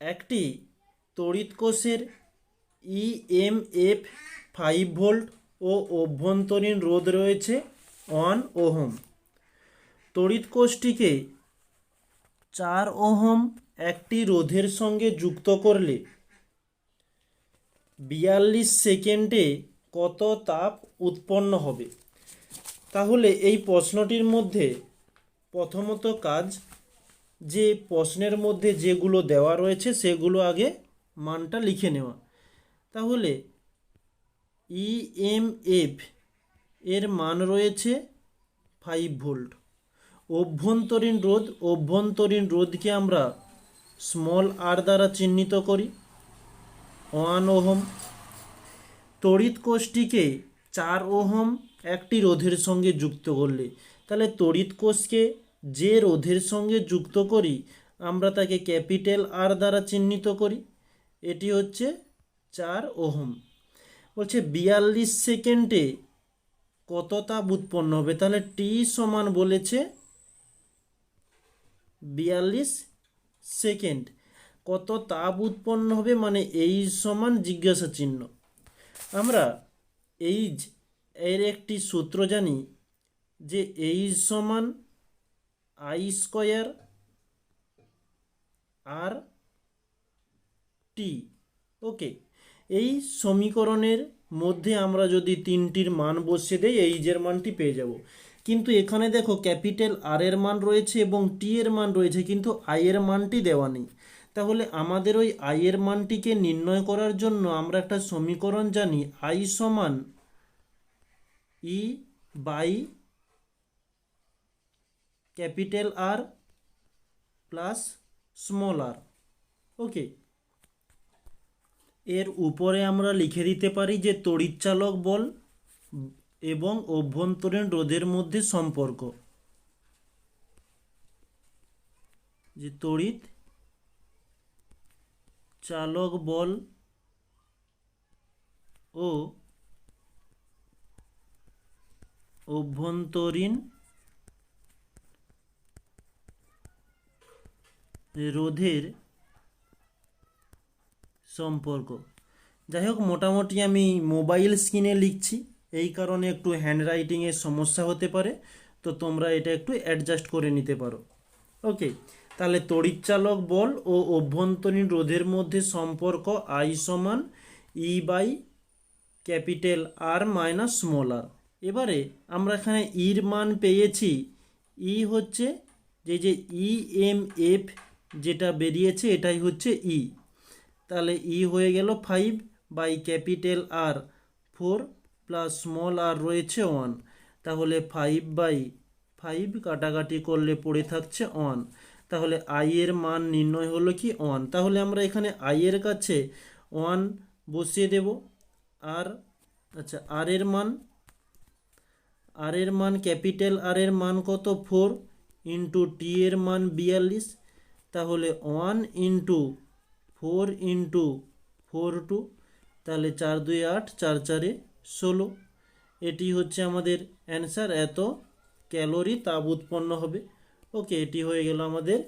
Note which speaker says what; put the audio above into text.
Speaker 1: একটি তড়িৎ কোষের ইএমএফ 5 ভোল্ট ও অভ্যন্তরীণ রোধ রয়েছে 1 ওহম। তড়িৎ কোষটিকে 4 ওহম একটি রোধের সঙ্গে যুক্ত করলে 42 সেকেন্ডে কত তাপ উৎপন্ন হবে? তাহলে এই প্রশ্নটির মধ্যে প্রথমত কাজ, যে প্রশ্নের মধ্যে যেগুলো দেওয়া রয়েছে সেগুলো আগে মানটা লিখে নেওয়া। তাহলে ইএমএফ এর মান রয়েছে 5 ভোল্ট। অভ্যন্তরীণ রোধকে আমরা স্মল আর দ্বারা চিহ্নিত করি 1 ওহম। তড়িৎ কোষটিকে 4 ওহম একটি রোধের সঙ্গে যুক্ত করলে, তাহলে তড়িৎ কোষকে যে রোধের সঙ্গে যুক্ত করি আমরা তাকে ক্যাপিটাল আর দ্বারা চিহ্নিত করি, এটি হচ্ছে 4 ওহম। বলছে 42 সেকেন্ডে কত তাপ উৎপন্ন হবে, তাহলে টি সমান বলেছে 42 সেকেন্ড। কত তাপ উৎপন্ন হবে মানে এই সমান জিজ্ঞাসা চিহ্ন। আমরা এইচ এর একটি সূত্র জানি যে এইচ সমান আই স্কোয়ার আর টি। ওকে, এই সমীকরণের মধ্যে আমরা যদি তিনটির মান বসিয়ে দেই এইচের মানটি পেয়ে যাব। কিন্তু এখানে দেখো ক্যাপিটাল আর এর মান রয়েছে এবং টি এর মান রয়েছে, কিন্তু আই এর মানটি দেওয়া নেই। তাহলে আমাদের ওই আই এর মানটিকে নির্ণয় করার জন্য আমরা একটা সমীকরণ জানি, আই সমান E by capital R plus small r. Okay, এর উপরে আমরা লিখে দিতে পারি যে তড়িৎচালক বল এবং অভ্যন্তরীণ রোধের মধ্যে সম্পর্ক, যে তড়িৎ চালক বল ও অভ্যন্তরীণ রোধের সম্পর্ক। যাই হোক, মোটামুটি আমি মোবাইল স্ক্রিনে লিখছি, এই কারণে একটু হ্যান্ডরাইটিংয়ের সমস্যা হতে পারে, তো তোমরা এটা একটু অ্যাডজাস্ট করে নিতে পারো। ওকে, তাহলে তড়িৎচালক বল ও অভ্যন্তরীণ রোধের মধ্যে সম্পর্ক আই সমান E by capital R minus small r. এবারে আমরা এখানে ইর মান পেয়েছি, ই হচ্ছে যে ইএমএফ যেটা বেরিয়েছে এটাই হচ্ছে ই। তাহলে ই হয়ে গেল 5 by capital R 4 plus small r রয়েছে 1। তাহলে 5 বাই 5 কাটাকাটি করলে পড়ে থাকছে 1। তাহলে আই এর মান নির্ণয় হলো কি 1। তাহলে আমরা এখানে আই এর কাছে 1 বসিয়ে দেব। আর আচ্ছা, আর এর মান ক্যাপিটাল আর এর মান কত 4 ইন্টু টি এর মান 42। তাহলে 1 ইন্টু 4 ইন্টু 4 তাহলে 4 2 8 4 4 16। এটি হচ্ছে আমাদের অ্যান্সার, এত ক্যালোরি তাপ উৎপন্ন হবে। ওকে, এটি হয়ে গেল আমাদের